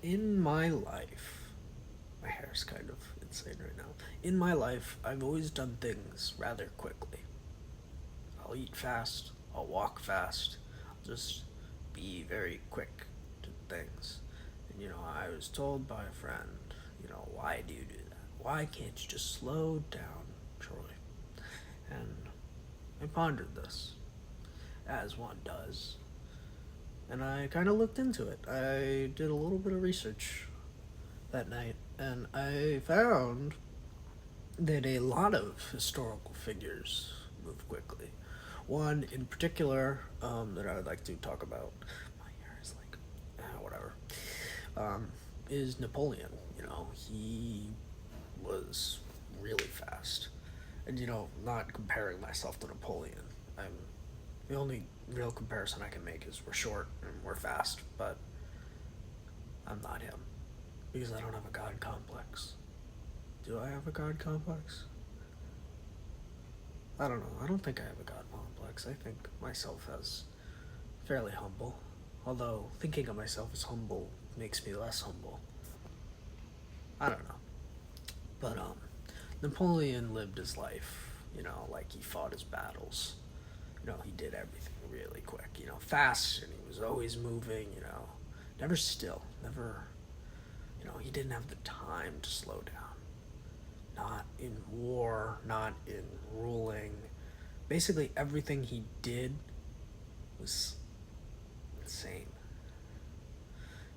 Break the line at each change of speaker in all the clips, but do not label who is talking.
In my life, my hair's kind of insane right now. In my life, I've always done things rather quickly. I'll eat fast, I'll walk fast, I'll just be very quick to things. And I was told by a friend, why do you do that? Why can't you just slow down, Troy? And I pondered this, as one does, and I kind of looked into it. I did a little bit of research that night, and I found that a lot of historical figures move quickly. One in particular that I would like to talk about, my hair is like, whatever, is Napoleon. He was really fast. And, not comparing myself to Napoleon. I'm The only real comparison I can make is we're short and we're fast, but I'm not him because I don't have a god complex. Do I have a god complex? I don't know. I don't think I have a god complex. I think myself as fairly humble. Although thinking of myself as humble makes me less humble. I don't know. But Napoleon lived his life, like he fought his battles. He did everything really quick, fast, and he was always moving, never still, never, he didn't have the time to slow down. Not in war, not in ruling. Basically, everything he did was insane.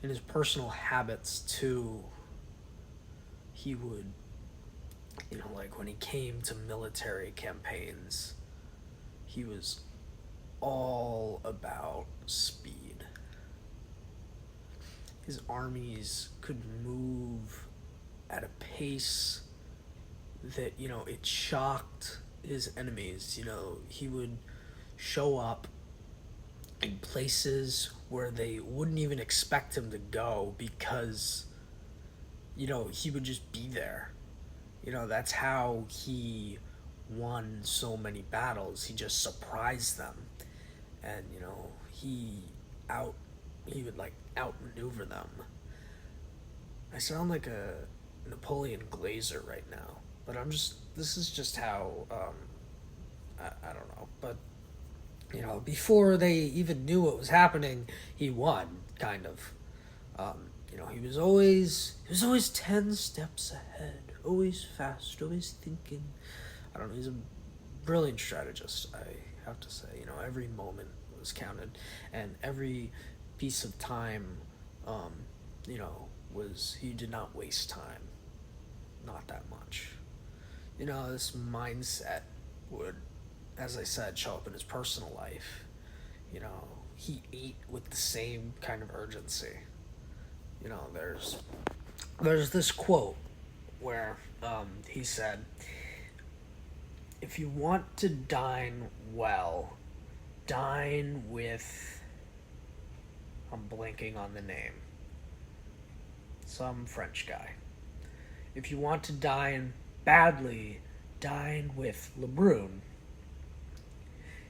In his personal habits, too, he would, like when he came to military campaigns, he was all about speed. His armies could move at a pace that, it shocked his enemies. He would show up in places where they wouldn't even expect him to go because, he would just be there. That's how he won so many battles. He just surprised them. And, he would like outmaneuver them. I sound like a Napoleon Glazer right now, but this is just how, I don't know, but, before they even knew what was happening, he won, kind of. He was always 10 steps ahead, always fast, always thinking. I don't know, he's a brilliant strategist, I have to say. Every moment was counted, and every piece of time, he did not waste time. Not that much. This mindset would, as I said, show up in his personal life. He ate with the same kind of urgency. There's this quote where he said, if you want to dine well, dine with, I'm blanking on the name, some French guy. If you want to dine badly, dine with Lebrun.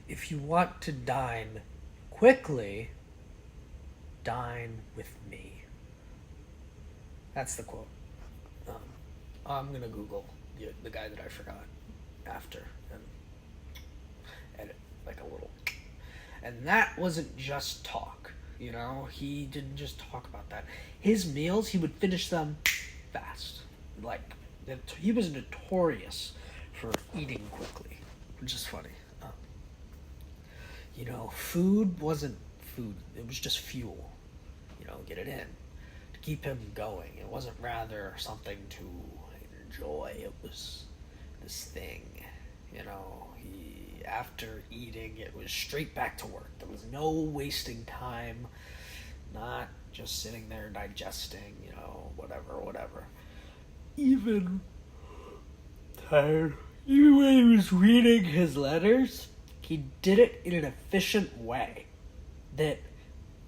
If you want to dine quickly, dine with me. That's the quote. I'm going to Google the guy that I forgot after and edit like a little. And that wasn't just talk, he didn't just talk about that. His meals, he would finish them fast. Like, he was notorious for eating quickly, which is funny. Food wasn't food, it was just fuel, get it in to keep him going. It wasn't rather something to enjoy, it was this thing. He, after eating, it was straight back to work. There was no wasting time, not just sitting there digesting, whatever. Even tired. Even when he was reading his letters, he did it in an efficient way that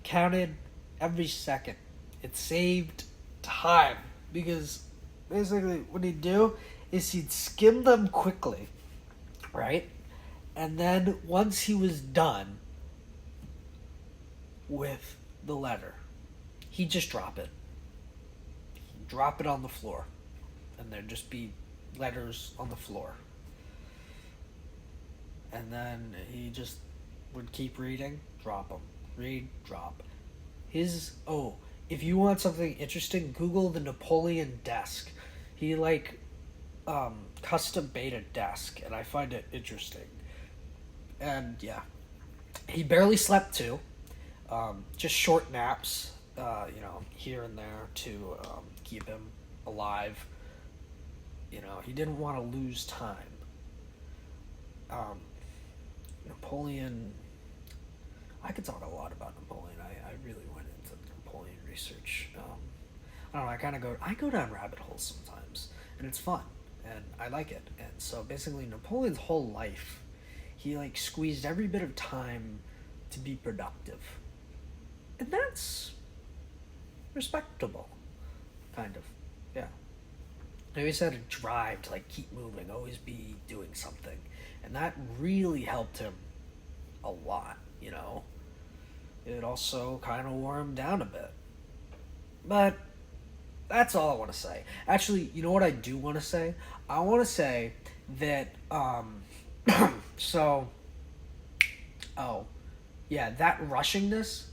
counted every second. It saved time because basically what he'd do is he'd skim them quickly, right? And then once he was done with the letter, he'd just drop it. drop it on the floor, and there'd just be letters on the floor. And then he just would keep reading, drop them, read, drop. If you want something interesting, Google the Napoleon desk. He custom made a desk, and I find it interesting. And yeah, he barely slept too. Just short naps, here and there to keep him alive. He didn't want to lose time. Napoleon, I could talk a lot about Napoleon. I really went into Napoleon research. I don't know, I go down rabbit holes sometimes, and it's fun, and I like it. And so basically Napoleon's whole life, he squeezed every bit of time to be productive. And that's respectable, kind of. Yeah. He always had a drive to keep moving, always be doing something. And that really helped him a lot, It also kind of wore him down a bit. But that's all I want to say. Actually, you know what I do want to say? I want to say that, that rushingness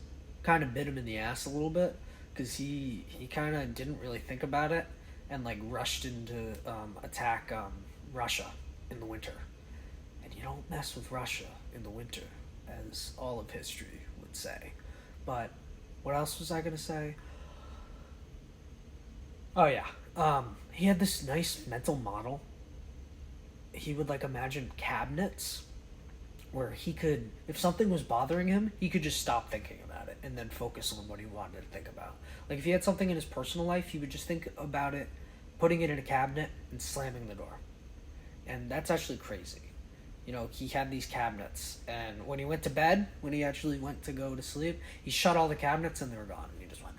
kind of bit him in the ass a little bit, because he kind of didn't really think about it, and rushed into attack Russia in the winter. And you don't mess with Russia in the winter, as all of history would say. But what else was I gonna say? Oh yeah, he had this nice mental model. He would imagine cabinets where he could, if something was bothering him, he could just stop thinking about it and then focus on what he wanted to think about. If he had something in his personal life, he would just think about it, putting it in a cabinet, and slamming the door. And that's actually crazy. He had these cabinets, and when he went to bed, when he actually went to go to sleep, he shut all the cabinets and they were gone. And he just went,